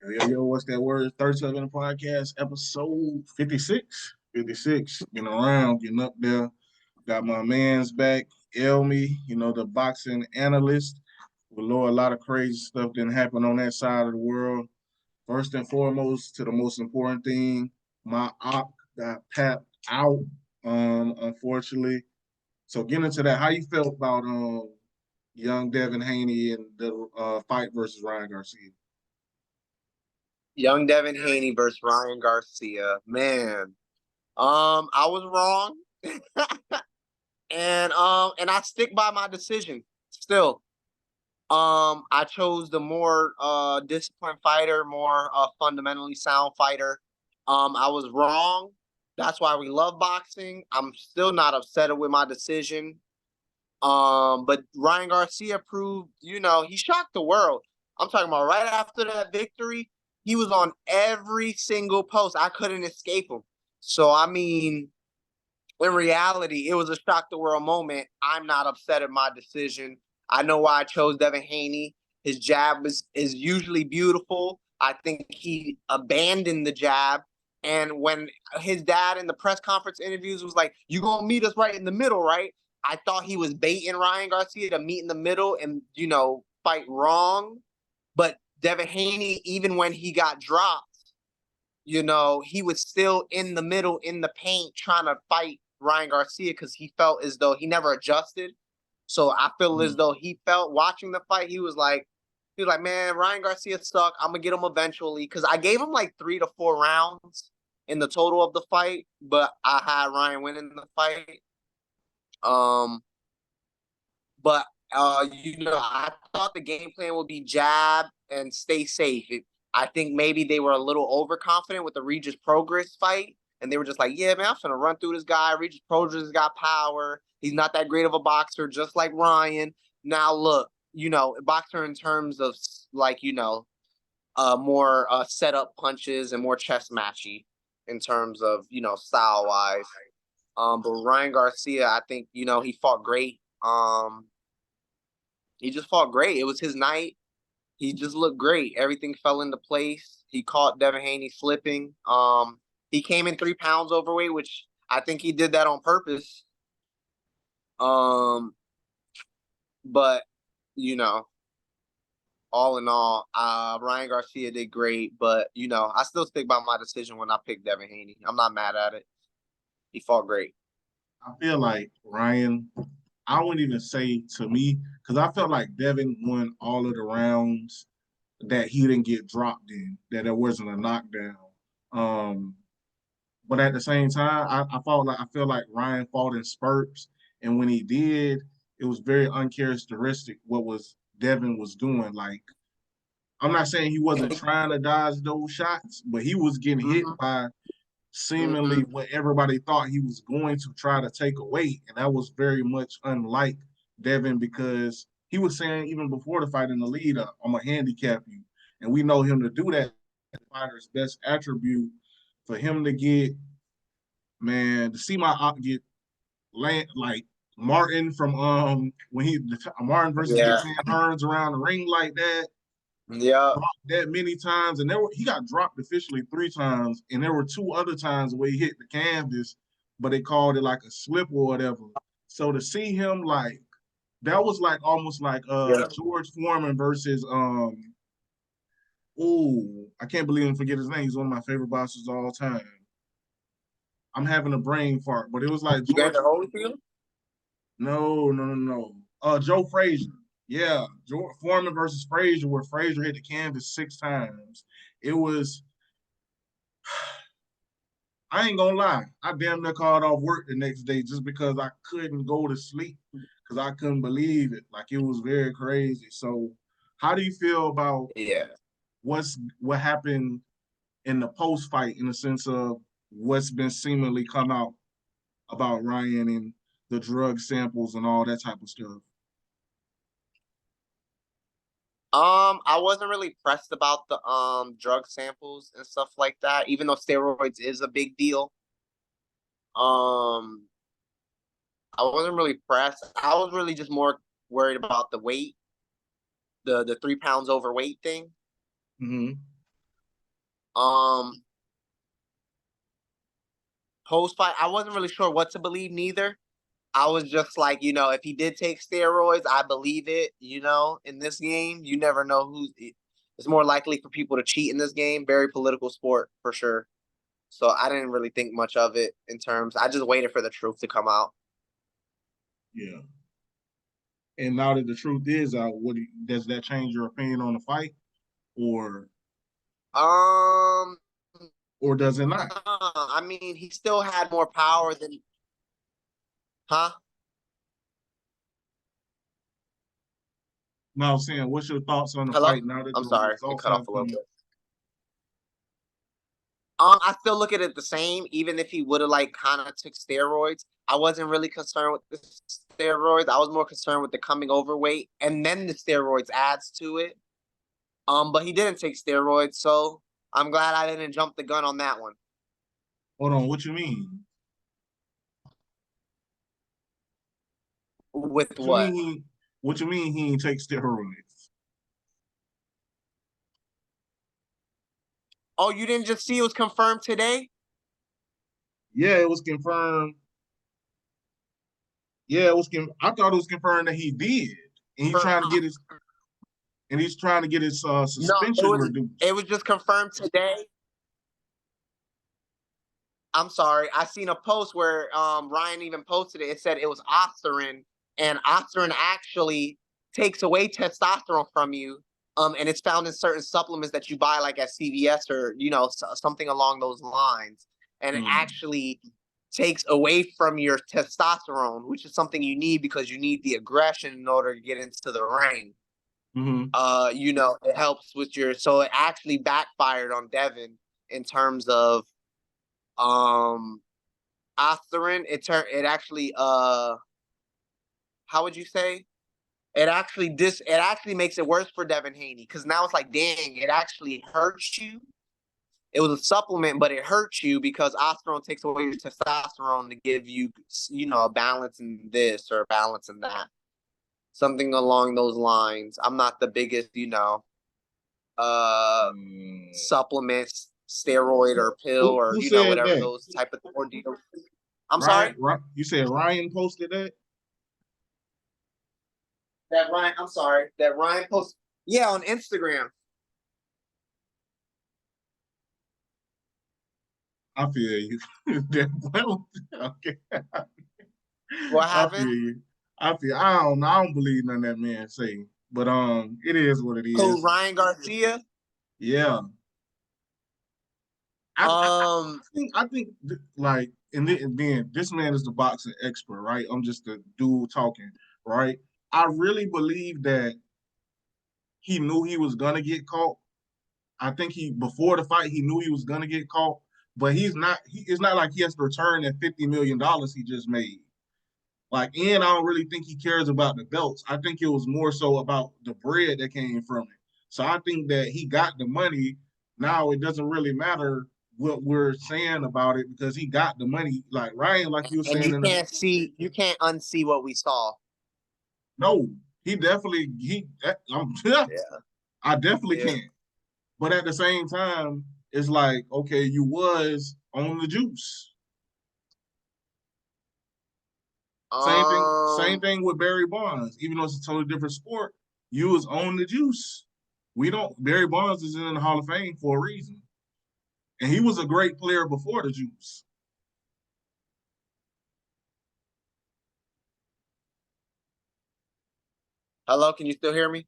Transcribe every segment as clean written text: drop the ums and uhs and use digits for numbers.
Yo, what's that word? 37 podcast, episode 56. 56, getting around, getting up there. Got my man's back, Elmy, the boxing analyst. Lord, a lot of crazy stuff didn't happen on that side of the world. First and foremost, to the most important thing, my op got tapped out, unfortunately. So getting into that, how you felt about young Devon Haney and the fight versus Ryan Garcia? Young Devon Haney versus Ryan Garcia. Man, I was wrong, and I stick by my decision. Still, I chose the more disciplined fighter, more fundamentally sound fighter. I was wrong. That's why we love boxing. I'm still not upset with my decision. But Ryan Garcia proved, he shocked the world. I'm talking about right after that victory, he was on every single post. I couldn't escape him. So, I mean, in reality, it was a shock the world moment. I'm not upset at my decision. I know why I chose Devin Haney. His jab is usually beautiful. I think he abandoned the jab. And when his dad in the press conference interviews was like, "You gonna meet us right in the middle, right?" I thought he was baiting Ryan Garcia to meet in the middle and, fight wrong. But Devin Haney, even when he got dropped, he was still in the middle in the paint trying to fight Ryan Garcia because he felt as though he never adjusted. So I feel as though he felt watching the fight, he was like, man, Ryan Garcia suck. I'm gonna get him eventually because I gave him like 3 to 4 rounds in the total of the fight, but I had Ryan winning the fight. But I thought the game plan would be jab and stay safe. I think maybe they were a little overconfident with the Regis Progress fight. And they were just like, yeah, man, I'm going to run through this guy. Regis Progress has got power. He's not that great of a boxer, just like Ryan. Now, look, boxer in terms of, more setup punches and more chest matchy in terms of, style-wise. But Ryan Garcia, I think, he fought great. He just fought great. It was his night. He just looked great. Everything fell into place. He caught Devin Haney slipping. He came in 3 pounds overweight, which I think he did that on purpose. But all in all, Ryan Garcia did great. But I still stick by my decision when I picked Devin Haney. I'm not mad at it. He fought great. I feel like Ryan, I wouldn't even say to me, because I felt like Devin won all of the rounds that he didn't get dropped in, that there wasn't a knockdown. Um, but at the same time, I feel like Ryan fought in spurts, and when he did, it was very uncharacteristic what was Devin was doing. Like, I'm not saying he wasn't trying to dodge those shots, but he was getting hit by seemingly what everybody thought he was going to try to take away. And that was very much unlike Devin because he was saying even before the fight in the lead up, I'm going to handicap you. And we know him to do that. The fighter's best attribute for him to get, man, to see my op get land like Martin from when he Martin versus Van Hearns around the ring like that. Yeah. That many times, and he got dropped officially 3 times, and there were 2 other times where he hit the canvas, but they called it like a slip or whatever. So to see him like that was like almost like George Foreman versus I can't believe I forget his name. He's one of my favorite boxers of all time. I'm having a brain fart, but it was like George. No. Joe Frazier. Yeah, Foreman versus Frazier, where Frazier hit the canvas 6 times. It was, I ain't gonna lie, I damn near called off work the next day just because I couldn't go to sleep because I couldn't believe it. Like, it was very crazy. So, how do you feel about what happened in the post fight in the sense of what's been seemingly come out about Ryan and the drug samples and all that type of stuff? I wasn't really pressed about the drug samples and stuff like that, even though steroids is a big deal. I wasn't really pressed. I was really just more worried about the weight, the 3 pounds overweight thing. Um, Post fight, I wasn't really sure what to believe neither. I was just like, if he did take steroids, I believe it. In this game, you never know who's. It's more likely for people to cheat in this game. Very political sport for sure. So I didn't really think much of it in terms. I just waited for the truth to come out. Yeah. And now that the truth is out, does that change your opinion on the fight, or Um, does it not? I mean, he still had more power than, huh? No, I'm saying, what's your thoughts on the Hello? fight now that I'm the sorry, it results cut have off a little come? bit. I still look at it the same. Even if he would have kind of took steroids, I wasn't really concerned with the steroids. I was more concerned with the coming overweight, and then the steroids adds to it. But he didn't take steroids, so I'm glad I didn't jump the gun on that one. Hold on, what you mean? With What you what? mean what you mean he ain't take steroids? Oh, you didn't just see it was confirmed today? Yeah, it was confirmed. Yeah, I thought it was confirmed that he did, and he's For trying to get his no, suspension reduced. it was just confirmed today. I'm sorry. I seen a post where Ryan even posted it. It said it was Osterin, and Osterin actually takes away testosterone from you. And it's found in certain supplements that you buy, like at CVS or something along those lines. And it Mm. actually takes away from your testosterone, which is something you need because you need the aggression in order to get into the ring. Mm-hmm. It helps with so it actually backfired on Devon in terms of um Osterin. It actually how would you say? It actually makes it worse for Devon Haney because now it's like, dang, it actually hurts you. It was a supplement, but it hurts you because Osterin takes away your testosterone to give you, a balance in this or a balance in that. Something along those lines. I'm not the biggest, supplements, steroid or pill or Who said whatever that? those type of ordeals. I'm Ryan, sorry? you said Ryan posted that? I'm sorry. That Ryan post. Yeah, on Instagram. I feel you. Okay. What I feel happened? you. I don't know. I don't believe none that man say. But it is what it Who, is. Ryan Garcia? Yeah. Um, I think like and then this man is the boxing expert, right? I'm just a dude talking, right? I really believe that he knew he was gonna get caught. I think he before the fight he knew he was gonna get caught, but it's not like he has to return that $50 million he just made. Like, and I don't really think he cares about the belts. I think it was more so about the bread that came from it. So I think that he got the money. Now it doesn't really matter what we're saying about it because he got the money. Like Ryan, like you were and saying you can't unsee what we saw. no, he definitely Yeah. I definitely Yeah. can't. But at the same time, it's like, okay, you was on the juice. Same Um, thing with Barry Bonds. Even though it's a totally different sport, you was on the juice. We don't. Barry Bonds is in the Hall of Fame for a reason, and he was a great player before the juice. Hello, can you still hear me?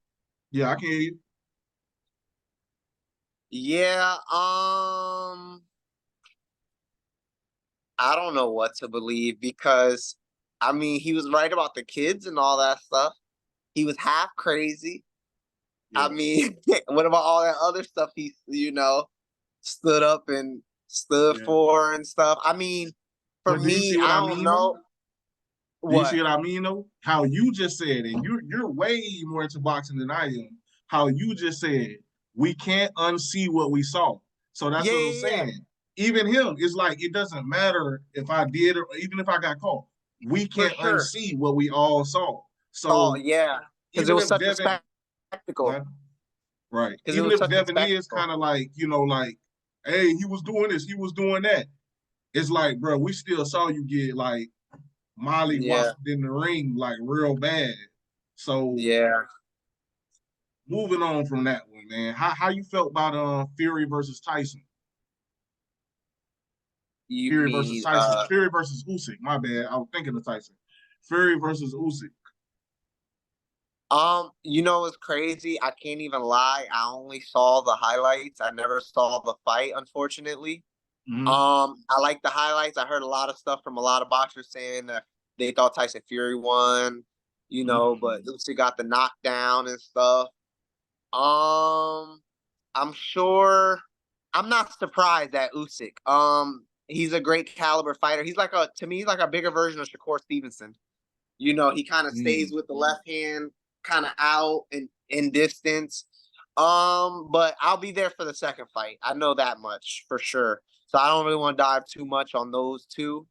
Yeah, I can hear you. Yeah. I don't know what to believe because, I mean, he was right about the kids and all that stuff. He was half crazy. I Yeah, mean, what about all that other stuff he, stood up and stood yeah. for and stuff? I mean, for But do you me, see what I I don't mean, though? know Do you what. see what I mean, though? How you just said, and you're way more into boxing than I am. How you just said, we can't unsee what we saw. So that's Yeah, what I'm yeah, yeah, saying. Even him, it's like it doesn't matter if I did or even if I got caught. We for can't sure. unsee what we all saw. Oh, So yeah, because it even was if such a Devin, spectacle. what? Right. Because it Even was if such a Devin is spectacle. kind of like, hey, he was doing this, he was doing that. It's like, bro, we still saw you get like Molly Yeah, whopped in the ring like real bad. So yeah. moving on from that one, man. How you felt about Fury versus Tyson? You Fury versus mean Tyson. Fury versus Usyk. My bad. I was thinking of Tyson. Fury versus Usyk. you know it's crazy. I can't even lie. I only saw the highlights. I never saw the fight, unfortunately. Mm-hmm. I like the highlights. I heard a lot of stuff from a lot of boxers saying that they thought Tyson Fury won, but Usyk got the knockdown and stuff. I'm sure. I'm not surprised at Usyk. He's a great caliber fighter. He's like to me, he's like a bigger version of Shakur Stevenson. He kind of stays Mm-hmm. with the left hand, kind of out and in distance. But I'll be there for the second fight. I know that much for sure. So I don't really want to dive too much on those two.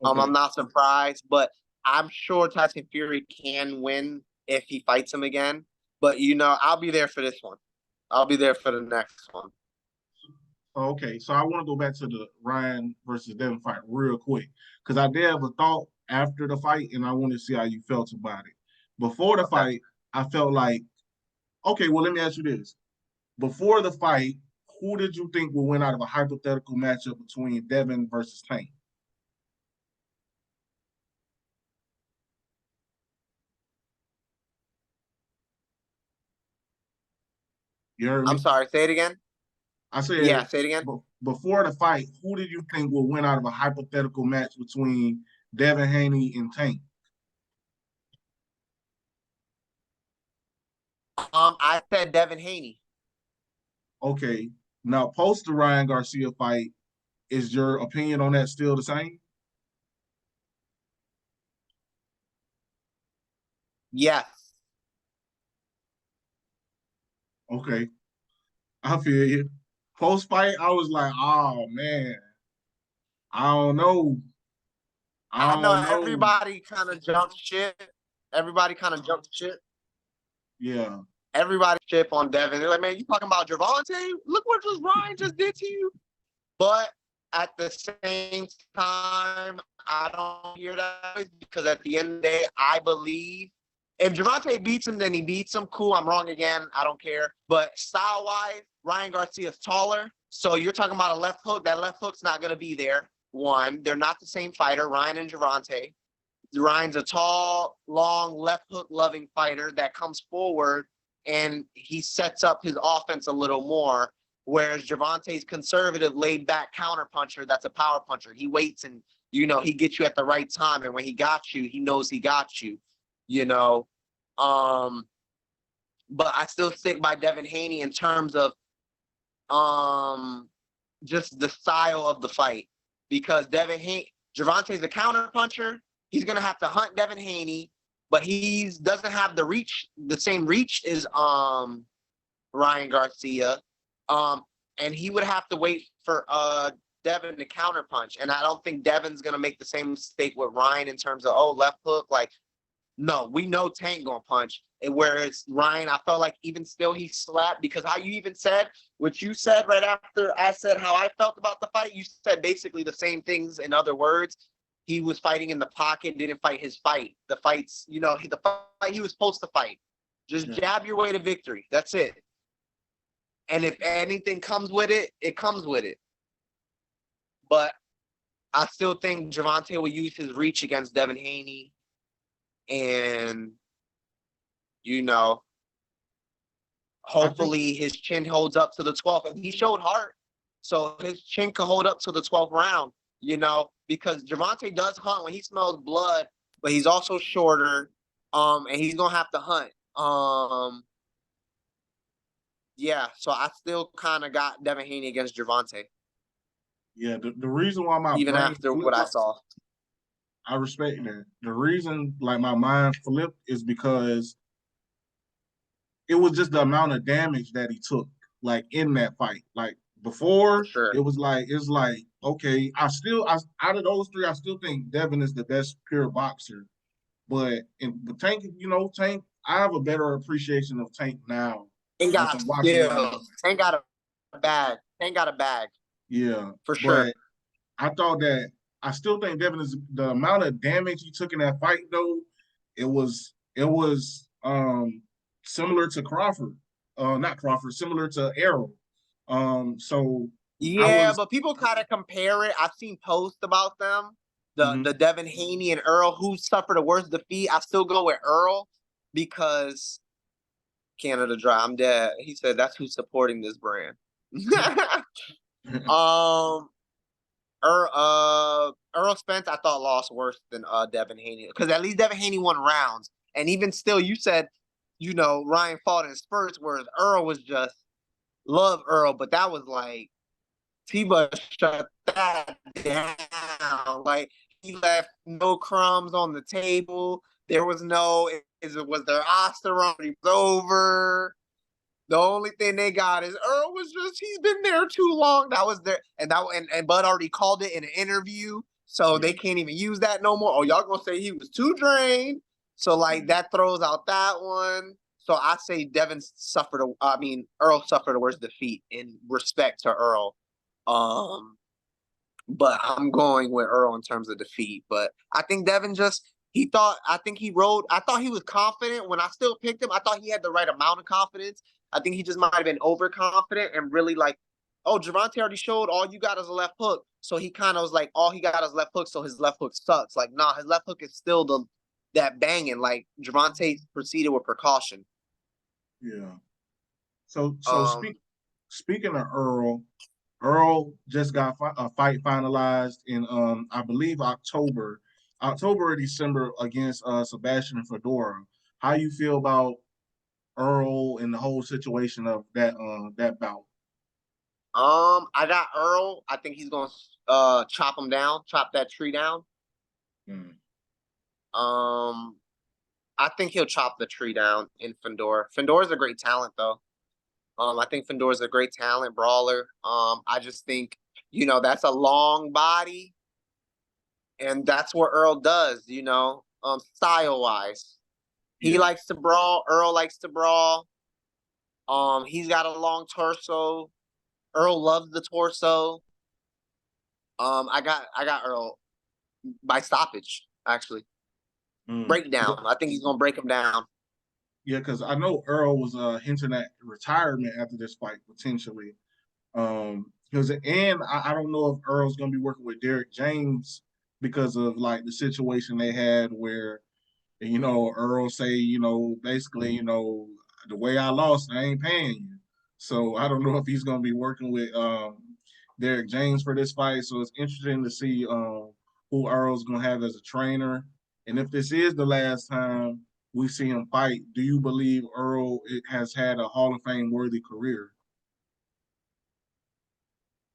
I'm Okay. not surprised, but I'm sure Tyson Fury can win if he fights him again. But I'll be there for this one. I'll be there for the next one. Okay. So I want to go back to the Ryan versus Devin fight real quick because I did have a thought after the fight, and I want to see how you felt about it. Before the Okay. fight, I felt like, okay, well, let me ask you this. Before the fight, who did you think would win out of a hypothetical matchup between Devin versus Tank? You heard I'm me? sorry. Say it again. I Yeah, said say it again. before the fight, who did you think would win out of a hypothetical match between Devin Haney and Tank? I said Devin Haney. Okay. Now, post the Ryan Garcia fight, is your opinion on that still the same? Yes. Okay. I feel you. Post fight, I was like, oh man, I don't know. I I know don't know. everybody kind of jumped ship. Everybody kind of jumped ship. Yeah. Everybody ship on Devin. They're like, man, you talking about Gervonta? Look what just Ryan just did to you. But at the same time, I don't hear that because at the end of the day, I believe if Gervonta beats him, then he beats him. Cool, I'm wrong again. I don't care. But style-wise, Ryan Garcia is taller. So you're talking about a left hook. That left hook's not going to be there. One, they're not the same fighter, Ryan and Gervonta. Ryan's a tall, long, left hook loving fighter that comes forward and he sets up his offense a little more. Whereas Gervonta's conservative, laid back counter puncher that's a power puncher. He waits and he gets you at the right time. And when he got you, he knows he got you, you know. Um, but I still stick by Devin Haney in terms of just the style of the fight. Because Gervonta's a counter puncher. He's gonna have to hunt Devin Haney, but he doesn't have the same reach as Ryan Garcia. And he would have to wait for Devin to counter punch. And I don't think Devin's gonna make the same mistake with Ryan in terms of left hook. Like, no, we know Tank gonna punch. And whereas Ryan, I felt like even still he slapped because how you even said what you said right after I said how I felt about the fight, you said basically the same things in other words. He was fighting in the pocket, didn't fight his fight. The fights, the fight he was supposed to fight. Just jab your way to victory. That's it. And if anything comes with it, it comes with it. But I still think Gervonta will use his reach against Devin Haney. And, hopefully his chin holds up to the 12th. And he showed heart. So his chin can hold up to the 12th round, because Gervonta does hunt when he smells blood, but he's also shorter. And he's going to have to hunt. Yeah, so I still kind of got Devin Haney against Gervonta, Yeah. The reason why my even brain after what flipped, I saw. I respect that. The reason like my mind flipped is because it was just the amount of damage that he took, like in that fight. Like For before, sure. it's like okay, out of those three, I still think Devin is the best pure boxer. But Tank, Tank, I have a better appreciation of Tank now Ain't as got I'm watching him. skills. Ain't got a bag. Ain't got a bag. Yeah, for sure. but I thought that I still think Devin is the amount of damage he took in that fight though. It was similar to Crawford, not Crawford, similar to Errol. So I Yeah, was but people kind of compare it. I've seen posts about them. The mhm, Devon Haney and Errol, who suffered a worse defeat. I still go with Errol because Canada Dry. I'm dead. He said that's who's supporting this brand. um, Earl Spence, I thought lost worse than Devon Haney because at least Devon Haney won rounds, and even still, you said, Ryan fought in spurts, whereas Earl was just love Earl, but that was like Tiba shut that down. Like he left no crumbs on the table. There was no was there osteron? It was over. The only thing they got is Earl was just he's been there too long. That was there, and Bud already called it in an interview, so they yeah, can't even use that no more. Oh, y'all gonna say he was too drained? So like yeah, that throws out that one. So I say Earl suffered a worse defeat in respect to Earl. Um, but I'm going with Earl in terms of defeat. But I think Devin I think he rode, I thought he was confident when I still picked him. I thought he had the right amount of confidence. I think he just might have been overconfident and really like, oh, Gervonta already showed all you got is a left hook. So he kind of was like, all he got is left hook, so his left hook sucks. Like, nah, his left hook is still that banging. Like Gervonta proceeded with precaution. yeah. So Um, speaking of Earl, Earl just got a fight finalized in I believe October or December against Sebastian Fedora. How you feel about Earl and the whole situation of that bout? I got Earl. I think he's gonna chop him down, chop that tree down. Mm. Um, I think he'll chop the tree down in Fedor. Fedor's a great talent, though. I think Fedor's a great talent brawler. I just think that's a long body, and that's what Earl does. Style wise, he Yeah. likes to brawl. Earl likes to brawl. He's got a long torso. Earl loves the torso. I got Earl by stoppage, actually. Mm. Breakdown. I think he's gonna break him down. Yeah, because I know Earl was hinting at retirement after this fight potentially. Because and I don't know if Earl's gonna be working with Derek James because of like the situation they had where Earl say basically the way I lost I ain't paying you. So I don't know if he's gonna be working with Derek James for this fight. So it's interesting to see who Earl's gonna have as a trainer, and if this is the last time we see him fight, do you believe Earl has had a Hall of Fame worthy career?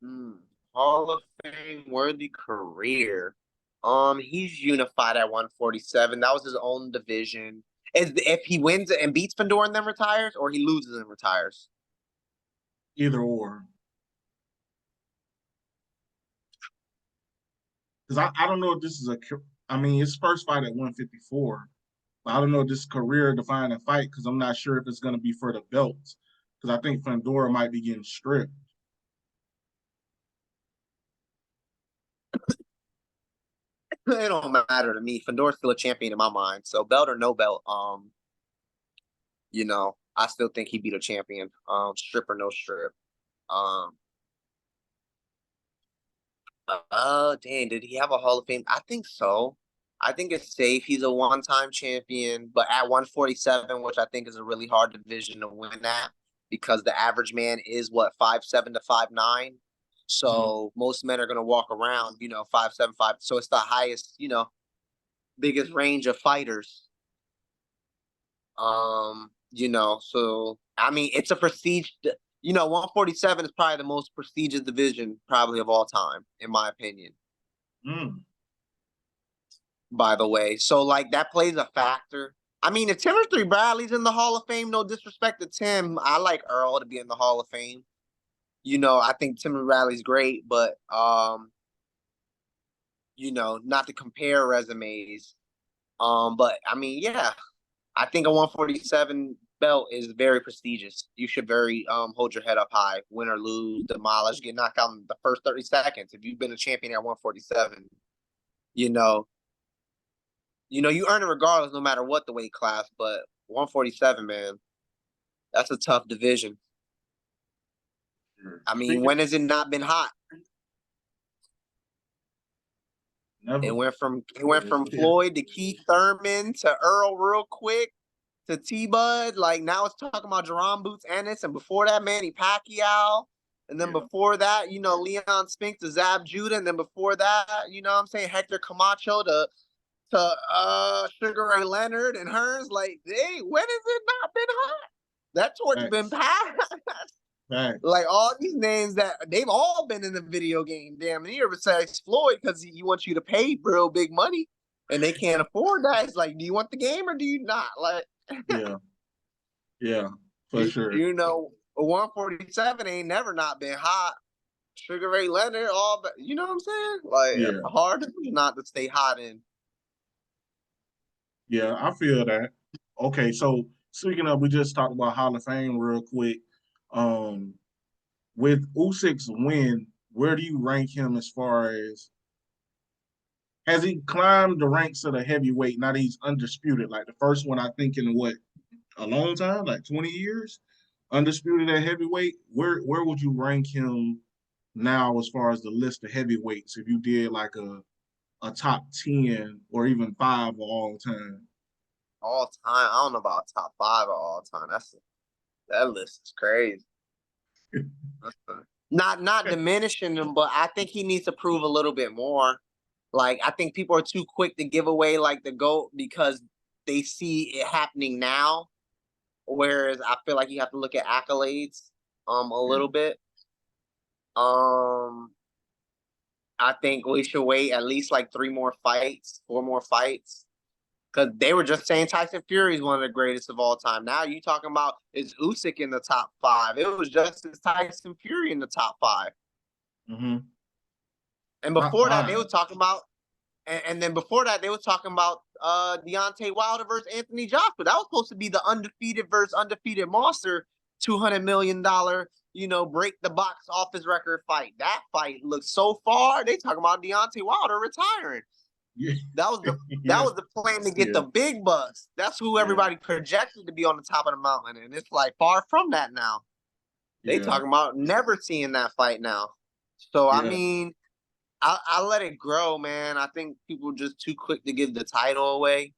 Hmm. Hall of Fame worthy career. He's unified at 147. That was his own division. If he wins and beats Fedor and then retires, or he loses and retires. Either or. Because I don't know if this is I mean, his first fight at 154. But I don't know if this career defining fight because I'm not sure if it's going to be for the belts. Because I think Fandora might be getting stripped. It don't matter to me. Fedor's still a champion in my mind. So belt or no belt, I still think he beat a champion. Strip or no strip. Um, dang, did he have a Hall of Fame? I think so. I think it's safe. He's a one-time champion, but at 147, which I think is a really hard division to win at, because the average man is what 5'7" to 5'9". Mhm. So most men are gonna walk around, 5'7", 5. So it's the highest, biggest range of fighters. So I mean, it's a prestige. 147 is probably the most prestigious division probably of all time, in my opinion. Mm. By the way. So like that plays a factor. I mean, if Timothy Bradley's in the Hall of Fame, no disrespect to Tim, I like Earl to be in the Hall of Fame. I think Timothy Bradley's great, but not to compare resumes. But I mean, yeah, I think a 147 belt is very prestigious. You should very hold your head up high, win or lose, demolish, get knocked out in the first 30 seconds. If you've been a champion at 147, you know, you earn it regardless, no matter what the weight class. But 147, man, that's a tough division. I mean, when has it not been hot? Never. It went from Floyd to Keith Thurman to Errol real quick to T-Bud. Like, now it's talking about Jerome Boots Ennis, and before that, Manny Pacquiao. And then before that, Leon Spinks to Zab Judah. And then before that, what I'm saying, Hector Camacho to Sugar Ray Leonard and Hearns. Like, hey, when has it not been hot? That torch been passed. Right. Like, all these names that they've all been in the video game, damn near, besides Floyd, because he wants you to pay real big money, and they can't afford that. It's like, do you want the game or do you not? Like, yeah, for sure. 147 ain't never not been hot. Sugar Ray Leonard, you know what I'm saying? Like, it's hard not to stay hot in. Yeah, I feel that. Okay, so speaking of, we just talked about Hall of Fame real quick. With Usyk's win, where do you rank him as far as, has he climbed the ranks of the heavyweight? Now that he's undisputed, like the first one, I think in a long time, like 20 years, undisputed at heavyweight. Where would you rank him now as far as the list of heavyweights? If you did like a top 10 or even 5 of all time. All time, I don't know about top 5 of all time. That list is crazy. Not diminishing him, but I think he needs to prove a little bit more. Like, I think people are too quick to give away like the GOAT because they see it happening now. Whereas I feel like you have to look at accolades a little bit. I think we should wait at least like 4 more fights. Because they were just saying Tyson Fury is one of the greatest of all time. Now you talking about, is Usyk in the top 5? It was just as Tyson Fury in the top 5. Mm-hmm. And before that, they were talking about, and then before that, they were talking about Deontay Wilder versus Anthony Joshua. That was supposed to be the undefeated versus undefeated monster, $200 million, break the box office record fight. That fight looked so far. They talking about Deontay Wilder retiring. Yeah. That was the plan to get the big bucks. That's who everybody projected to be on the top of the mountain, and it's like far from that now. They talking about never seeing that fight now. So I mean, I let it grow, man. I think people are just too quick to give the title away.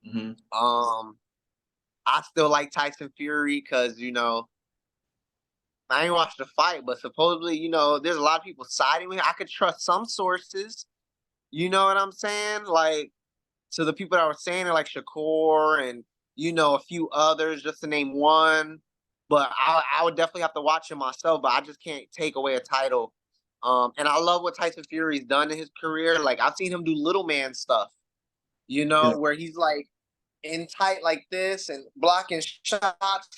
Mm-hmm. I still like Tyson Fury because I ain't watched the fight, but supposedly there's a lot of people siding with me. I could trust some sources. You know what I'm saying? Like, to the people that were saying it, like Shakur and, a few others, just to name one. But I would definitely have to watch him myself, but I just can't take away a title. And I love what Tyson Fury's done in his career. Like, I've seen him do little man stuff, where he's like in tight like this and blocking shots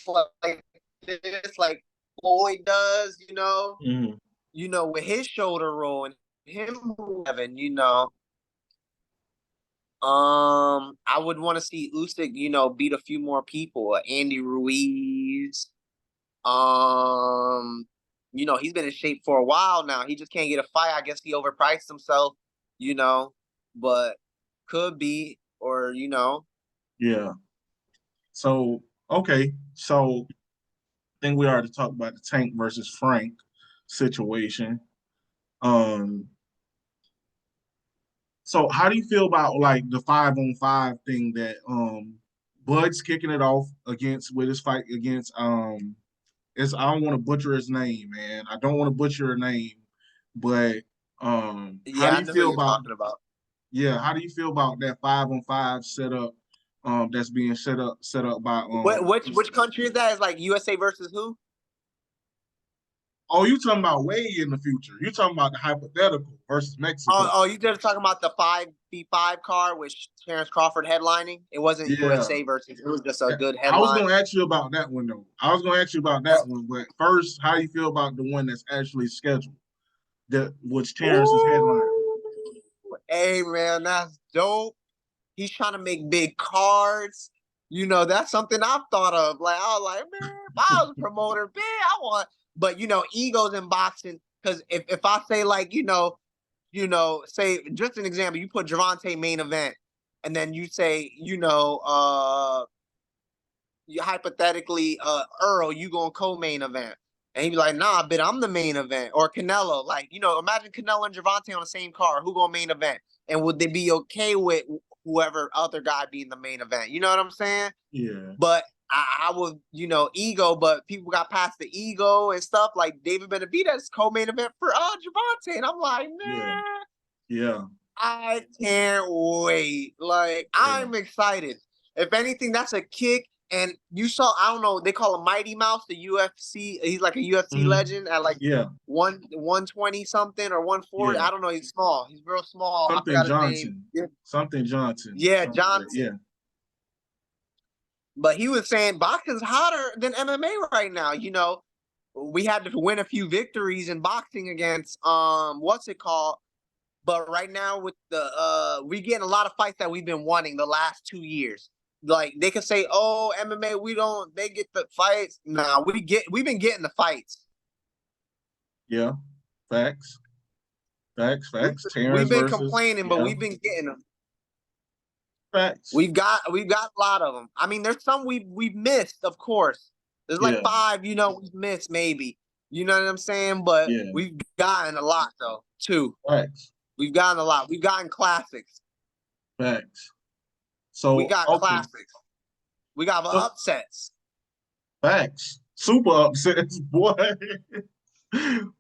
like this, like Floyd does, Mm-hmm. With his shoulder roll and him moving, I would want to see Usyk, beat a few more people. Andy Ruiz. He's been in shape for a while now. He just can't get a fight. I guess he overpriced himself, but could be, or Yeah. So, okay. So I think we already talked about the Tank versus Frank situation. So how do you feel about like the 5-on-5 thing that Bud's kicking it off with his fight against I don't want to butcher his name, man. I don't want to butcher her name, but how do I you know who feel you're about talking about. Yeah, how do you feel about that 5-on-5 setup that's being set up by which country is that? Is like USA versus who? Oh, you talking about way in the future. You talking about the hypothetical versus Mexico. Oh, you just talking about the 5v5 card, which Terrence Crawford headlining? It wasn't USA versus. It was just a good headline. I was going to ask you about that one, though. One, but first, how do you feel about the one that's actually scheduled, which Terrence is headlining? Hey, man, that's dope. He's trying to make big cards. That's something I've thought of. Like, I was like, man, if I was a promoter, man, I want. But egos in boxing. Because if I say like, say just an example, you put Gervonta main event, and then you say, you hypothetically, Errol, you going co-main event. And he'd be like, nah, but I'm the main event. Or Canelo, like, imagine Canelo and Gervonta on the same card. Who going main event? And would they be okay with whoever other guy being the main event? You know what I'm saying? Yeah. But I would, ego, but people got past the ego and stuff. Like David Benavidez co-main event for Gervonta. And I'm like, man, Yeah. I can't wait. Like, I'm excited. If anything, that's a kick. And you saw, I don't know, they call him Mighty Mouse, the UFC. He's like a UFC legend at like 120 something or 140. I don't know. He's small. He's real small. I forgot his name. Something Johnson. Yeah, Johnson. Yeah. But he was saying boxing's hotter than MMA right now. We had to win a few victories in boxing against what's it called? But right now with the we getting a lot of fights that we've been wanting the last 2 years. Like they could say, oh, MMA, they get the fights. Nah, we've been getting the fights. Yeah. Facts. We've been complaining, but we've been getting them. Facts. We've got a lot of them. I mean, there's some we've missed, of course. There's like 5, we've missed maybe. You know what I'm saying? But we've gotten a lot though, too. Facts. We've gotten a lot. We've gotten classics. Facts. So we got classics. We got upsets. Facts. Super upsets, boy.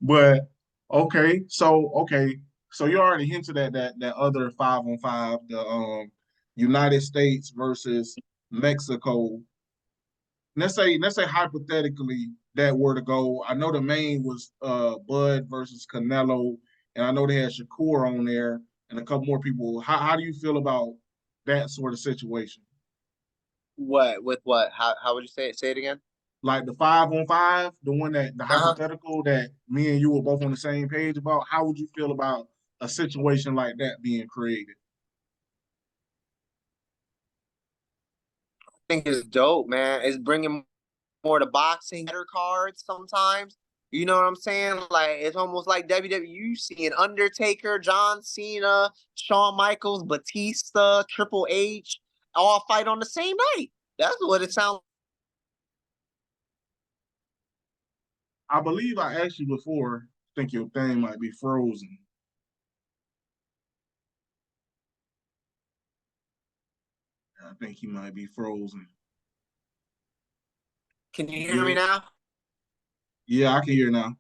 But so you already hinted at that other 5-on-5, the United States versus Mexico. Let's say hypothetically that were to go. I know the main was Bud versus Canelo, and I know they had Shakur on there and a couple more people. How do you feel about that sort of situation? What with what? How would you say it? Say it again. Like the 5-on-5, the one the hypothetical that me and you were both on the same page about. How would you feel about a situation like that being created? I think it's dope, man. It's bringing more to boxing, better cards sometimes. You know what I'm saying? Like it's almost like WWE seeing Undertaker, John Cena, Shawn Michaels, Batista, Triple H, all fight on the same night. That's what it sounds. I believe I asked you before. I think your thing might be frozen. I think he might be frozen. Can you hear me now? Yeah, I can hear now.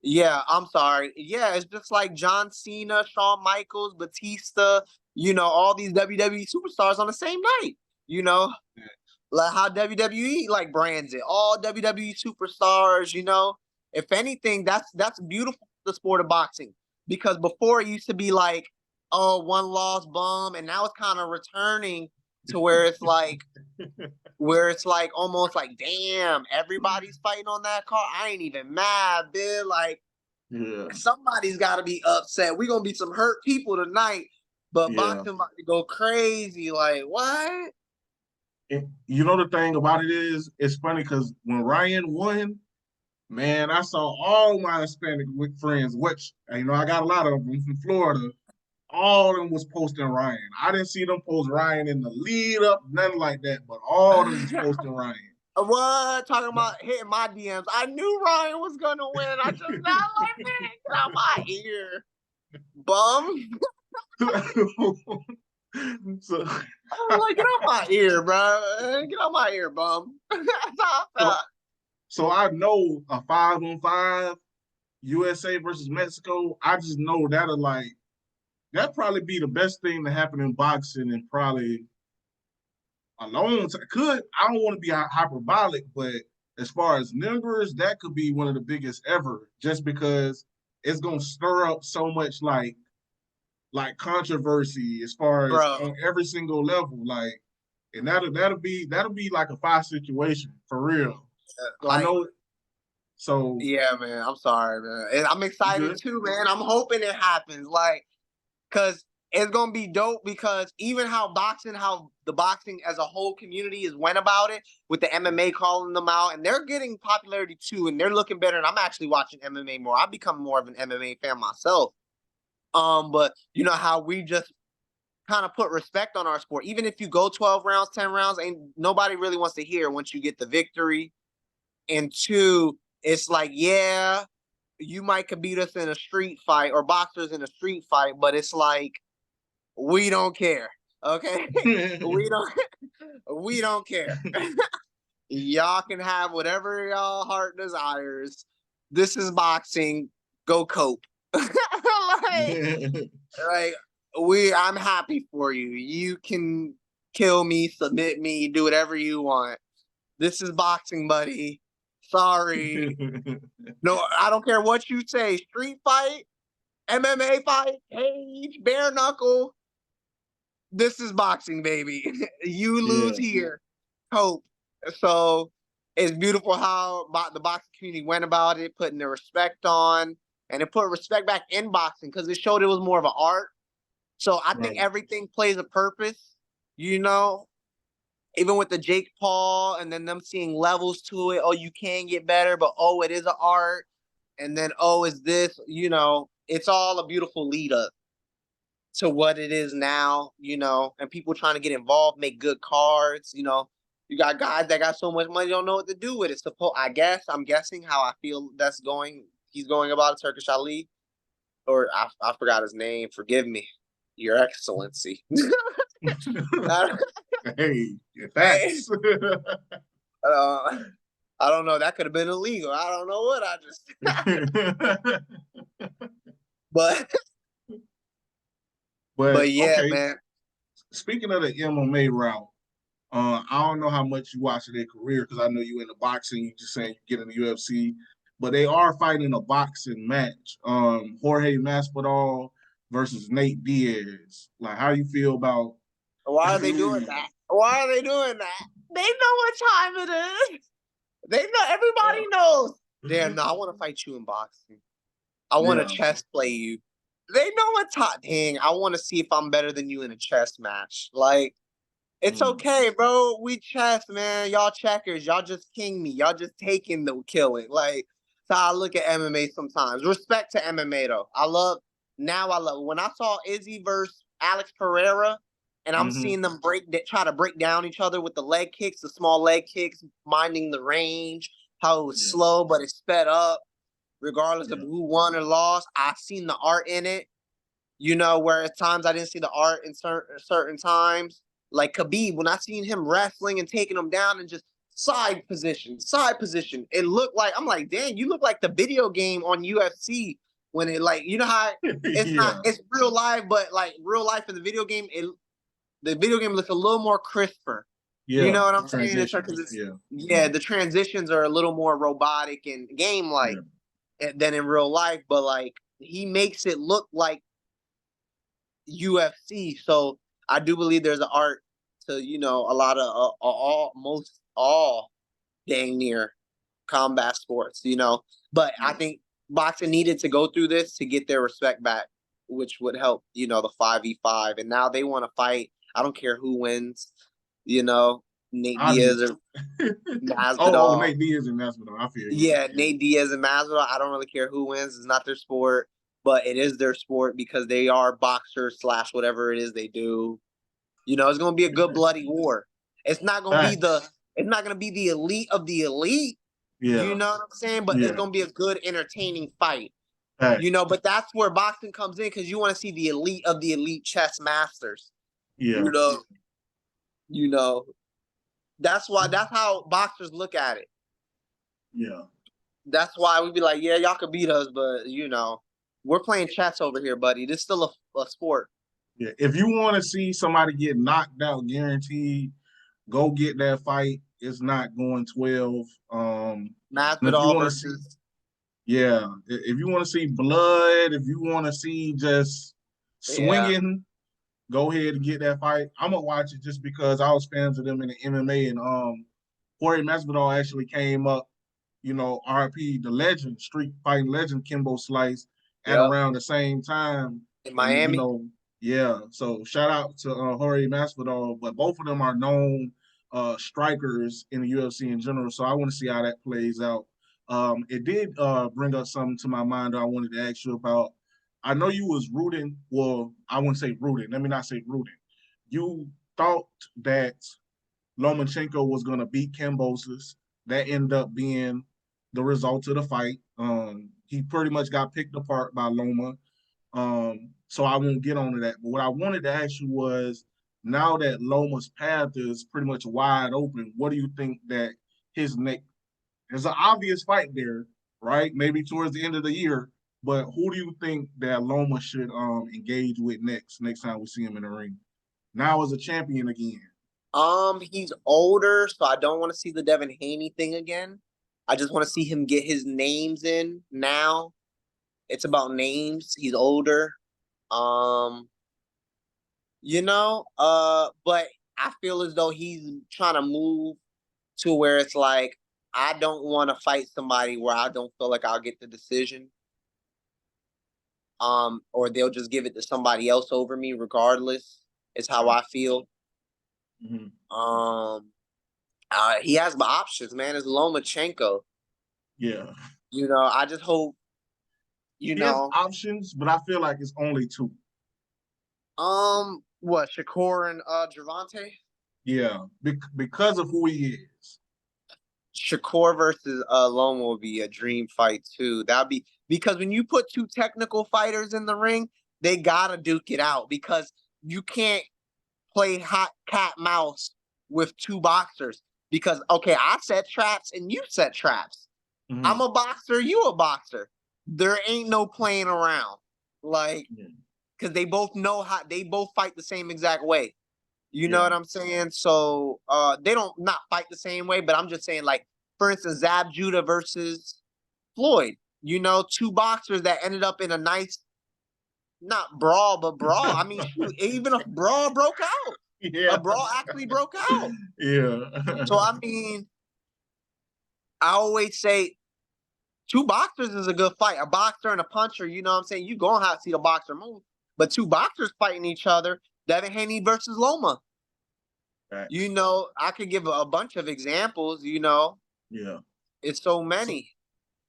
Yeah, I'm sorry. Yeah, it's just like John Cena, Shawn Michaels, Batista, all these WWE superstars on the same night. Like how WWE like brands it. All WWE superstars, If anything, that's beautiful for the sport of boxing. Because before it used to be like, oh, one loss bum, and now it's kind of returning to where it's like almost like, damn, everybody's fighting on that card. I ain't even mad, dude. Like, somebody's got to be upset. We're gonna be some hurt people tonight, but boxing about to go crazy. Like, what? You know the thing about it is, it's funny because when Ryan won, man, I saw all my Hispanic friends, which I got a lot of them from Florida. All of them was posting Ryan. I didn't see them post Ryan in the lead up, nothing like that, but all of them was posting Ryan. What? Talking about hitting my DMs. I knew Ryan was gonna win. I just not like it. Get out my ear, bum. So, I'm like, get out my ear, bro. Get out my ear, bum. So I know a 5-on-5 USA versus Mexico. I just know that'd probably be the best thing to happen in boxing, and probably a long time. I don't want to be hyperbolic, but as far as numbers, that could be one of the biggest ever, just because it's gonna stir up so much like controversy as far as on every single level. Like, and that'll be like a 5 situation for real. I know. So yeah, man. I'm sorry, man. And I'm excited too, man. I'm hoping it happens. Like, cause it's gonna be dope because even how the boxing as a whole community is went about it with the MMA calling them out, and they're getting popularity too, and they're looking better. And I'm actually watching MMA more. I've become more of an MMA fan myself. But you know how we just kind of put respect on our sport. Even if you go 12 rounds, 10 rounds, ain't nobody really wants to hear once you get the victory. And two, it's like, yeah, you might could beat us in a street fight or boxers in a street fight, but it's like we don't care. Okay? we don't care. Y'all can have whatever y'all heart desires. This is boxing. Go cope. like I'm happy for you. You can kill me, submit me, do whatever you want. This is boxing, buddy. Sorry. No, I don't care what you say. Street fight, MMA fight, cage, bare knuckle. This is boxing, baby. You lose here. Hope. So it's beautiful how the boxing community went about it, putting the respect on, and it put respect back in boxing because it showed it was more of an art. So I think everything plays a purpose, you know, even with the Jake Paul and then them seeing levels to it. Oh, you can get better, but oh, it is an art. And then, oh, is this, you know, it's all a beautiful lead up to what it is now, you know, and people trying to get involved, make good cards, you know. You got guys that got so much money, don't know what to do with it. I'm guessing how I feel that's going. He's going about it, Turkish Ali, or I forgot his name. Forgive me, Your Excellency. Hey, thanks. I don't know. That could have been illegal. I don't know what I just. but yeah, okay. Man. Speaking of the MMA route, I don't know how much you watch their career because I know you into boxing. You just saying you get in the UFC, but they are fighting a boxing match. Jorge Masvidal versus Nate Diaz. Like, how you feel about? Why are they doing that? Why are they doing that? They know what time it is. They know. Everybody knows. Damn, no, I want to fight you in boxing. I want to chess play you. They know what time. Dang, I want to see if I'm better than you in a chess match. Like, it's okay, bro. We chess, man. Y'all checkers. Y'all just king me. Y'all just taking the killing. Like, so I look at MMA sometimes. Respect to MMA though. I love when I saw Izzy versus Alex Pereira, and I'm seeing them try to break down each other with the leg kicks, the small leg kicks, minding the range, how it was slow, but it sped up, regardless of who won or lost. I seen the art in it. You know, where at times I didn't see the art in certain times. Like Khabib, when I seen him wrestling and taking him down and just side position. It looked like, I'm like, dang, you look like the video game on UFC when it, like, you know how it's not, it's real life, but like real life in the video game, the video game looks a little more crisper. Yeah, you know what I'm saying? The transitions are a little more robotic and game-like than in real life, but like he makes it look like UFC. So I do believe there's an art to, you know, a lot of all dang near combat sports, you know. But I think boxing needed to go through this to get their respect back, which would help, you know, the 5v5. And now they want to fight. I don't care who wins, you know, Nate Diaz or Masvidal. Nate Diaz and Masvidal. I feel you. Yeah, Nate Diaz and Masvidal. I don't really care who wins. It's not their sport. But it is their sport because they are boxers / whatever it is they do. You know, it's gonna be a good bloody war. It's not gonna be the elite of the elite. Yeah. You know what I'm saying? But it's gonna be a good, entertaining fight. You know, but that's where boxing comes in because you want to see the elite of the elite chess masters. Yeah. You know, that's how boxers look at it. Yeah. That's why we'd be like, yeah, y'all could beat us, but you know. We're playing chess over here, buddy. This is still a sport. Yeah, if you want to see somebody get knocked out guaranteed, go get that fight. It's not going 12. Masvidal versus. If you want to see blood, if you want to see just swinging, go ahead and get that fight. I'm gonna watch it just because I was fans of them in the MMA, and Jorge Masvidal actually came up. You know, RP, the legend, street fighting legend, Kimbo Slice. At around the same time in Miami. And, you know, Yeah, so shout out to Jorge Masvidal, but both of them are known strikers in the UFC in general. So I want to see how that plays out. It did bring up something to my mind that I wanted to ask you about. I know you was rooting. Well, I wouldn't say rooting. Let me not say rooting. You thought that Lomachenko was going to beat Kambosos. That ended up being the result of the fight. He pretty much got picked apart by Loma. So I won't get onto that. But what I wanted to ask you was, now that Loma's path is pretty much wide open, what do you think that his next? There's an obvious fight there, right? Maybe towards the end of the year. But who do you think that Loma should engage with next time we see him in the ring? Now as a champion again. He's older, so I don't want to see the Devon Haney thing again. I just want to see him get his names in now. It's about names. He's older. Um, but I feel as though he's trying to move to where it's like, I don't want to fight somebody where I don't feel like I'll get the decision. Or they'll just give it to somebody else over me regardless. Is how I feel. Mm-hmm. He has the options, man. It's Lomachenko. Yeah. I just hope, He has options, but I feel like it's only two. What, Shakur and Gervonta? Yeah, because of who he is. Shakur versus Loma would be a dream fight too. That'd be because when you put two technical fighters in the ring, they gotta duke it out because you can't play hot cat mouse with two boxers. Because okay, I set traps and you set traps. Mm-hmm. I'm a boxer, you a boxer. There ain't no playing around. Like, because they both know how they both fight the same exact way. You know what I'm saying? So they don't not fight the same way, but I'm just saying, like, for instance, Zab Judah versus Floyd. Two boxers that ended up in a nice, not brawl, but brawl. I mean, shoot, even a brawl broke out. Yeah. A brawl actually broke out. Yeah. So I mean, I always say two boxers is a good fight. A boxer and a puncher, you know what I'm saying? You're going to have to see the boxer move. But two boxers fighting each other, Devin Haney versus Loma. Right. I could give a bunch of examples, Yeah. It's so many.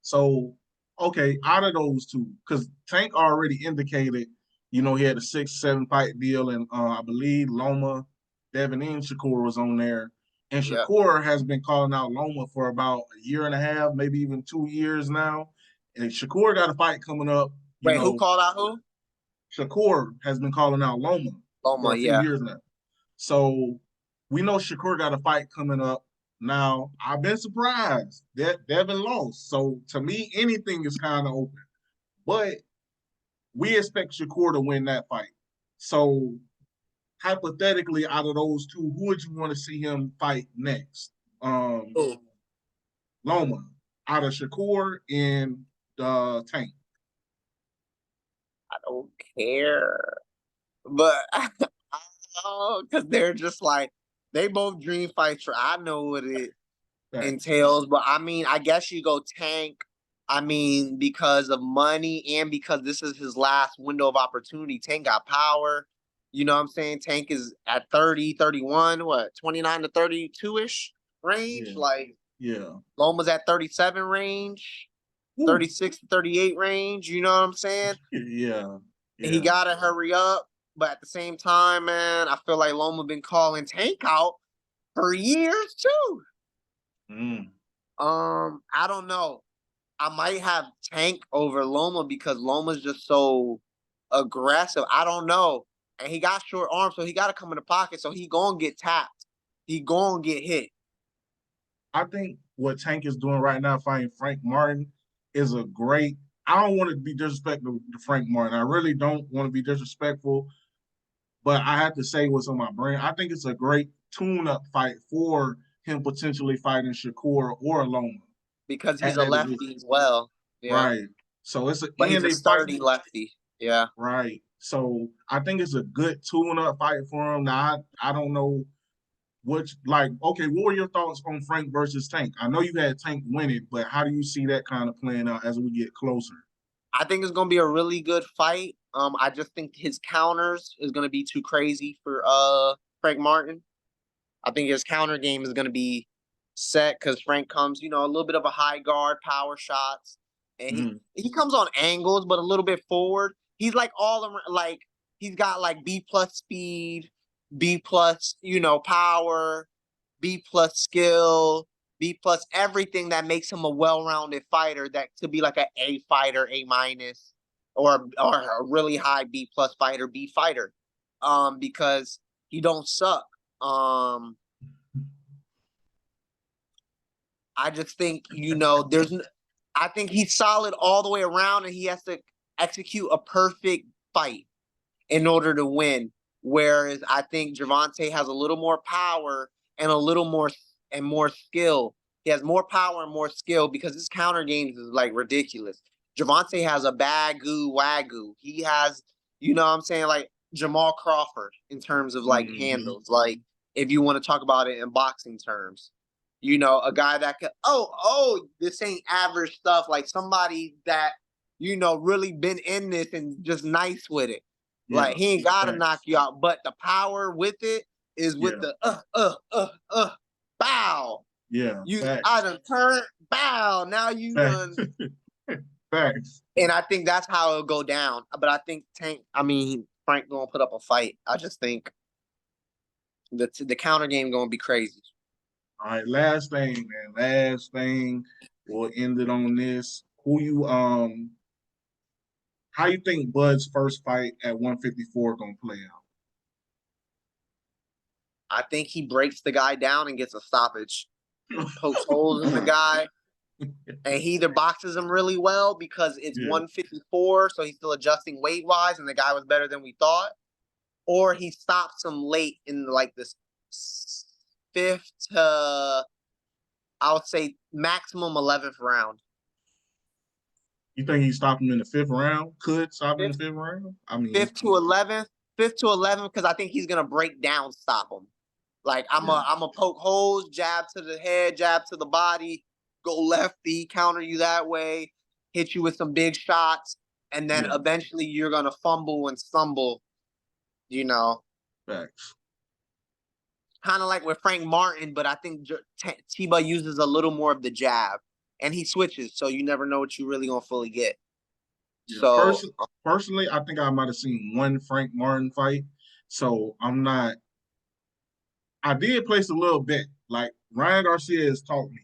So okay, out of those two, because Tank already indicated, he had a 6-7 fight deal, and I believe Loma, Devin, and Shakur was on there. And Shakur has been calling out Loma for about a year and a half, maybe even 2 years now. And Shakur got a fight coming up. Wait, who called out who? Shakur has been calling out Loma for a few years now. So we know Shakur got a fight coming up. Now, I've been surprised that Devin lost. So to me, anything is kind of open. But we expect Shakur to win that fight. So hypothetically, out of those two, who would you want to see him fight next? Loma, out of Shakur and Tank. I don't care. But because they're just like, they both dream fights. I know what it entails, but I mean, I guess you go Tank. I mean, because of money and because this is his last window of opportunity. Tank got power. You know what I'm saying? Tank is at 30, 31, 29 to 32-ish range? Loma's at 37 range, 36 to 38 range. You know what I'm saying? Yeah. And he got to hurry up. But at the same time, man, I feel like Loma been calling Tank out for years too. I don't know. I might have Tank over Loma because Loma's just so aggressive. I don't know. And he got short arms, so he got to come in the pocket. So he gonna get tapped. He gonna get hit. I think what Tank is doing right now, fighting Frank Martin, is a great. I don't want to be disrespectful to Frank Martin. I really don't want to be disrespectful, but I have to say what's on my brain. I think it's a great tune-up fight for him potentially fighting Shakur or Loma. Because he's a lefty as well. Yeah. Right. So it's he's a sturdy lefty. Yeah. Right. So I think it's a good tune-up fight for him. Now, I don't know what were your thoughts on Frank versus Tank? I know you had Tank winning, but how do you see that kind of playing out as we get closer? I think it's going to be a really good fight. I just think his counters is gonna be too crazy for Frank Martin. I think his counter game is gonna be set because Frank comes, a little bit of a high guard, power shots, and he comes on angles, but a little bit forward. He's like all around, like he's got like B plus speed, B plus, power, B plus skill, B plus everything that makes him a well-rounded fighter that could be like an A fighter, A minus, or a really high B plus fighter, B fighter, because he don't suck. I just think, I think he's solid all the way around, and he has to execute a perfect fight in order to win. Whereas I think Gervonta has a little more power and a little more skill. He has more power and more skill because his counter games is like ridiculous. Gervonta has a bagoo wagoo. He has, what I'm saying, like Jamal Crawford in terms of like handles. Like if you want to talk about it in boxing terms. A guy that could, this ain't average stuff. Like somebody that, really been in this and just nice with it. Yeah, like he ain't gotta knock you out, but the power with it is with the bow. Yeah, I done turned, bow. Now you done. Facts. And I think that's how it'll go down. But I think Frank gonna put up a fight. I just think the counter game gonna be crazy. All right, last thing, man. Last thing. We'll end it on this. How you think Bud's first fight at 154 gonna play out? I think he breaks the guy down and gets a stoppage. Pokes holes in the guy. And he either boxes him really well because it's 154, so he's still adjusting weight-wise, and the guy was better than we thought. Or he stops him late in like this 5th to, I would say, maximum 11th round. You think he stopped him in the 5th round? Could stop him in the 5th round? I mean, 5th to 11th, because I think he's gonna break down, stop him. Like I'm a poke holes, jab to the head, jab to the body, go lefty, counter you that way, hit you with some big shots, and then eventually you're gonna fumble and stumble. Facts. Kind of like with Frank Martin, but I think Tiba uses a little more of the jab, and he switches, so you never know what you really gonna fully get. Yeah. So personally, I think I might have seen one Frank Martin fight, so I'm not. I did place a little bet. Like Ryan Garcia has taught me.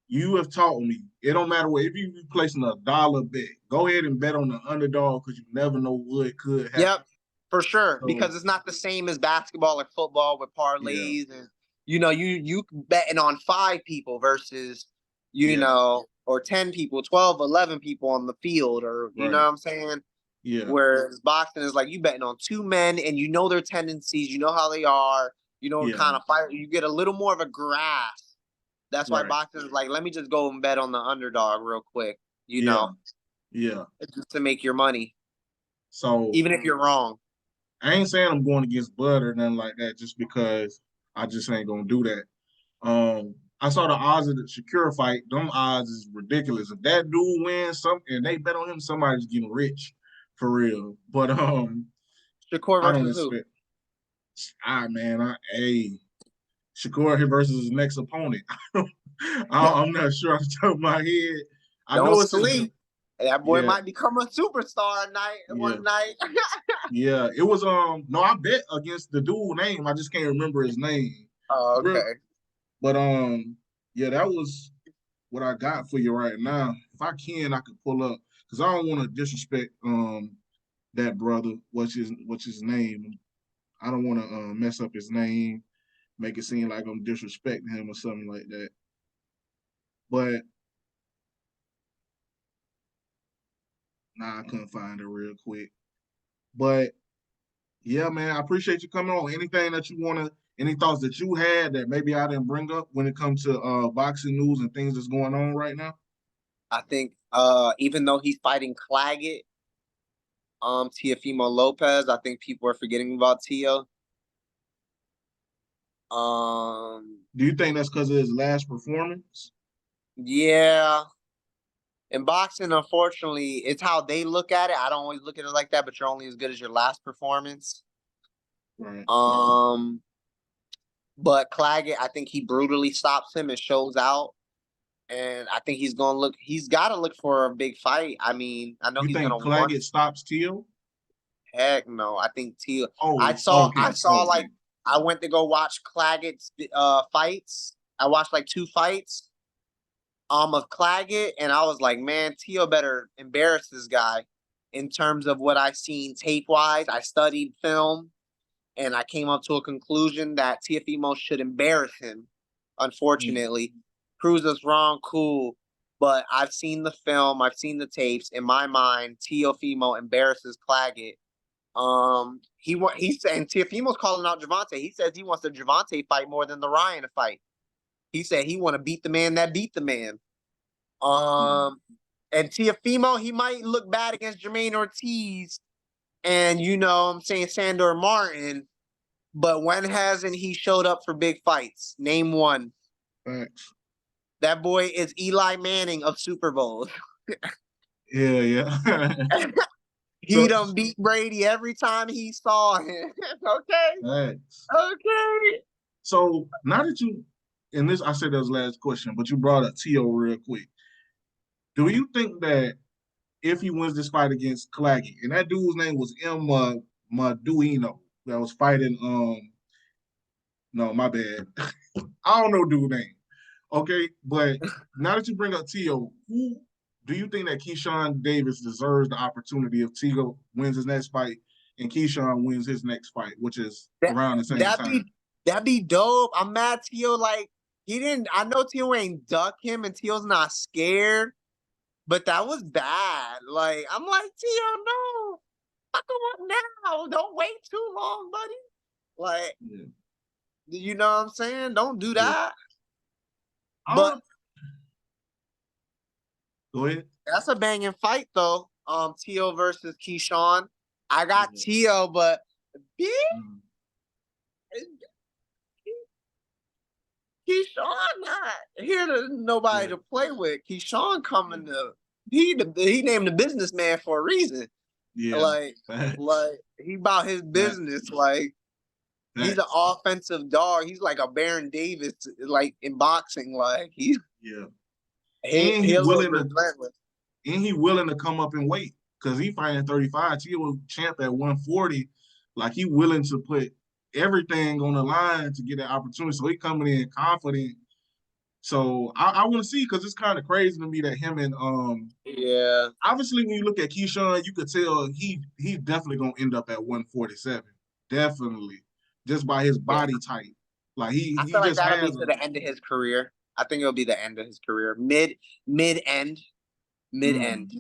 You have taught me. It don't matter what. If you placing $1 bet, go ahead and bet on the underdog because you never know what could happen. Yep, for sure. So, because it's not the same as basketball or football with parlays and you betting on 5 people versus or 10 people, 12, 11 people on the field, or you know what I'm saying? Yeah. Whereas boxing is like you betting on 2 men and you know their tendencies, you know how they are, what kind of fight. You get a little more of a grasp. That's why boxing is like, let me just go and bet on the underdog real quick, Yeah. just to make your money. So even if you're wrong. I ain't saying I'm going against Bud or nothing like that just because I just ain't gonna do that. I saw the odds of the Shakur fight. Them odds is ridiculous. If that dude wins and they bet on him, somebody's getting rich for real. But Shakur versus who? Shakur versus his next opponent. I'm not sure off the top of my head. I know it's sleep. That boy might become a superstar one night. Yeah, it was no, I bet against the dude name. I just can't remember his name. Oh, okay. But that was what I got for you right now. If I can, I could pull up because I don't want to disrespect that brother. What's his name? I don't want to mess up his name, make it seem like I'm disrespecting him or something like that. But I couldn't find it real quick. But yeah, man, I appreciate you coming on. Anything that you want to, any thoughts that you had that maybe I didn't bring up when it comes to boxing news and things that's going on right now? I think even though he's fighting Claggett, Teofimo Lopez, I think people are forgetting about Tio. Do you think that's because of his last performance? Yeah. In boxing, unfortunately, it's how they look at it. I don't always look at it like that, but you're only as good as your last performance. Right. But Claggett, I think he brutally stops him and shows out. And I think he's got to look for a big fight. I mean, I know You he's going think to want. Claggett stops Teal? Heck no. I think Teal. Oh, I okay, saw okay. like, I went to go watch Claggett's fights. I watched like 2 fights of Claggett, and I was like, man, Teal better embarrass this guy in terms of what I seen tape wise. I studied film, and I came up to a conclusion that Teofimo should embarrass him. Mm. Unfortunately, proves us wrong. Cool, but I've seen the film. I've seen the tapes. In my mind, Teofimo embarrasses Claggett. He said, and Teofimo's calling out Javante. He says he wants the Javante fight more than the Ryan fight. He said he want to beat the man that beat the man. And Teofimo, he might look bad against Jermaine Ortiz and, you know, I'm saying Sandor Martin, but when hasn't he showed up for big fights? Name one. Thanks. That boy is Eli Manning of Super Bowls. Yeah, yeah. He So, done beat Brady every time he saw him. Okay. thanks. Okay. So now that you, and this I said that was the last question, but you brought up Tio real quick. Do you think that if he wins this fight against Claggett, and that dude's name was Maduino that was fighting no, my bad. I don't know dude name. Okay, but now that you bring up Tio, who do you think that Keyshawn Davis deserves the opportunity if Tio wins his next fight and Keyshawn wins his next fight, which is That around the same that time? be that be dope. I'm mad Tio like he didn't. I know Tio ain't duck him and Tio's not scared, but that was bad. Like I'm like Tio, no, fuck him up now. Don't wait too long, buddy. Like Yeah, you know what I'm saying? Don't do yeah. that. But Uh, go ahead. that's a banging fight though. Tio versus Keyshawn. I got Yeah. Tio, but yeah, Mm. Keyshawn not here to nobody Yeah. to play with. Keyshawn coming to he named the businessman for a reason. Yeah. Like Facts. like he about his Facts. business. Like he's an Facts. offensive dog. He's like a Baron Davis, like in boxing. Like Yeah. And he a little relentless. he willing to come up and weight because he fighting 35. He was champ at 140. Like he willing to put everything on the line to get that opportunity. So he coming in confident. So I want to see because it's kind of crazy to me that him and Yeah. obviously when you look at Keyshawn, you could tell he's definitely gonna end up at 147. Definitely. Just by his Yeah. body type. Like I he feel like just that'll be has to a the end of his career. I think it'll be the end of his career. Mid end. Mid mm, end.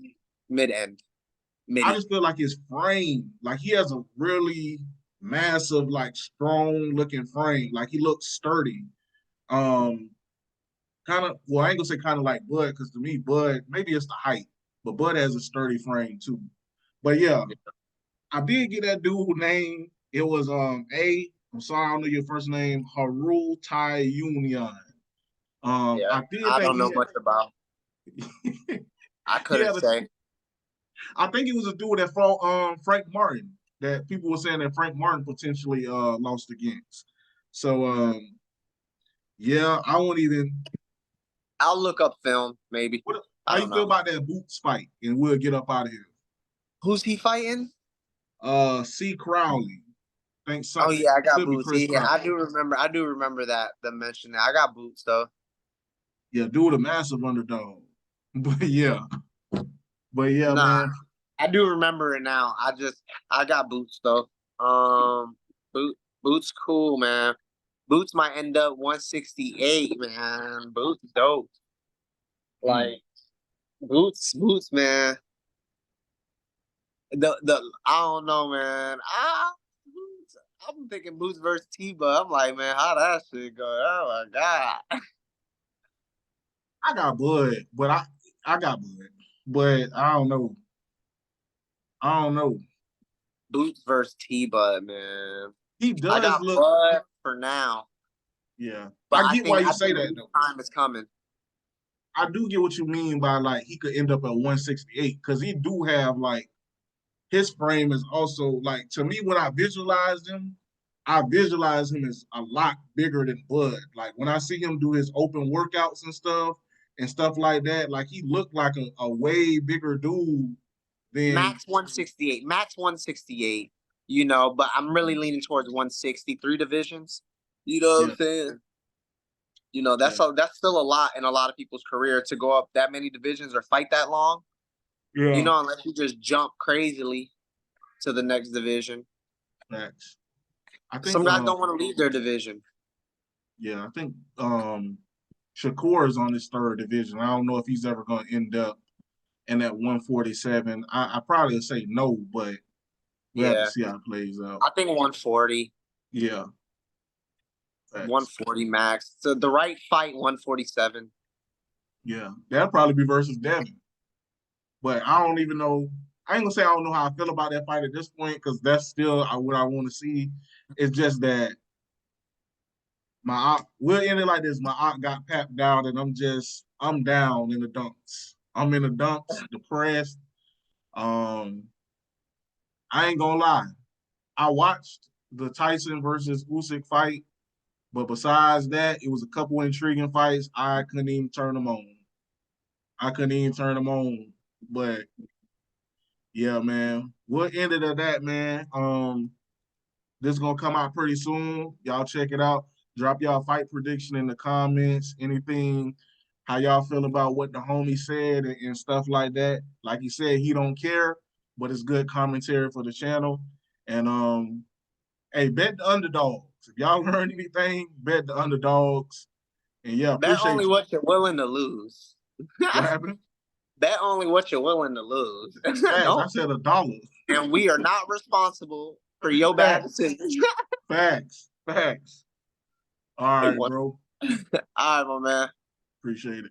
Mid end. I Midi. just feel like his frame, like he has a really massive, like strong looking frame. Like he looks sturdy. Um, kind of. Well, I ain't gonna say kind of like Bud, because to me, Bud maybe it's the height, but Bud has a sturdy frame too. But yeah, I did get that dude name. It was A. I'm sorry, I don't know your first name. Harul Tai Union. Yeah. I did I think don't know much about. he I he couldn't had a. say. I think it was a dude that fought Frank Martin that people were saying that Frank Martin potentially lost against. So Mm. yeah, I won't even. I'll look up film, maybe. I How you don't feel know. about that Boots fight? And we'll get up out of here. Who's he fighting? C Crowley. Think Oh something yeah, I got could be boots. Chris Yeah, Crowley. I do remember that the mention that. I got boots though. Yeah, dude, a massive underdog. But yeah, Nah, man. I do remember it now. I got boots though. Um, boots cool, man. Boots might end up 168, man. Boots dope. Mm. Like boots, man. The I don't know, man. I'm thinking Boots versus T-Bud. I'm like, man, how that shit go? Oh my god. I got Bud, but I got Bud, but I don't know. I don't know. Boots versus T-Bud, man. He I does got look. Bud for now, Yeah, but I get why you I say think that Boots though. time is coming. I do get what you mean by like he could end up at 168 because he do have like his frame is also like to me when I visualize him as a lot bigger than Bud. Like when I see him do his open workouts and stuff like that, like he looked like a way bigger dude than Max 168. Max 168. You know, but I'm really leaning towards 163 divisions. You know what yeah, I'm saying? You know, yeah, that's still a lot in a lot of people's career to go up that many divisions or fight that long. You yeah. know, unless you just jump crazily to the next division. Facts. I think Some guys don't want to leave their division. yeah, I think Shakur is on his third division. I don't know if he's ever going to end up in that 147. I probably would say no, but we have to Yeah. see how it plays out. I think 140. Yeah. Facts. 140 max. So the right fight, 147. Yeah. That'll probably be versus Devin. But I don't even know. I ain't gonna say I don't know how I feel about that fight at this point because that's still what I want to see. It's just that we'll end it like this. My aunt got papped out, and I'm down in the dumps. I'm in the dumps, depressed. Um, I ain't gonna lie. I watched the Tyson versus Usyk fight, but besides that, it was a couple intriguing fights. I couldn't even turn them on. I couldn't even turn them on. But yeah, man, we'll end it at that, man. This is gonna come out pretty soon. Y'all check it out. Drop y'all fight prediction in the comments. Anything, how y'all feel about what the homie said and stuff like that. Like he said, he don't care, but it's good commentary for the channel. And hey, bet the underdogs. If y'all learn anything, bet the underdogs. And yeah, Bet appreciate only you. what you're willing to lose. What happened? Bet only what you're willing to lose. Facts. I Don't. said $1. And we are not responsible for your bad Facts. decisions. Facts. Facts. All Hey, right, what? bro. All right, my man. Appreciate it.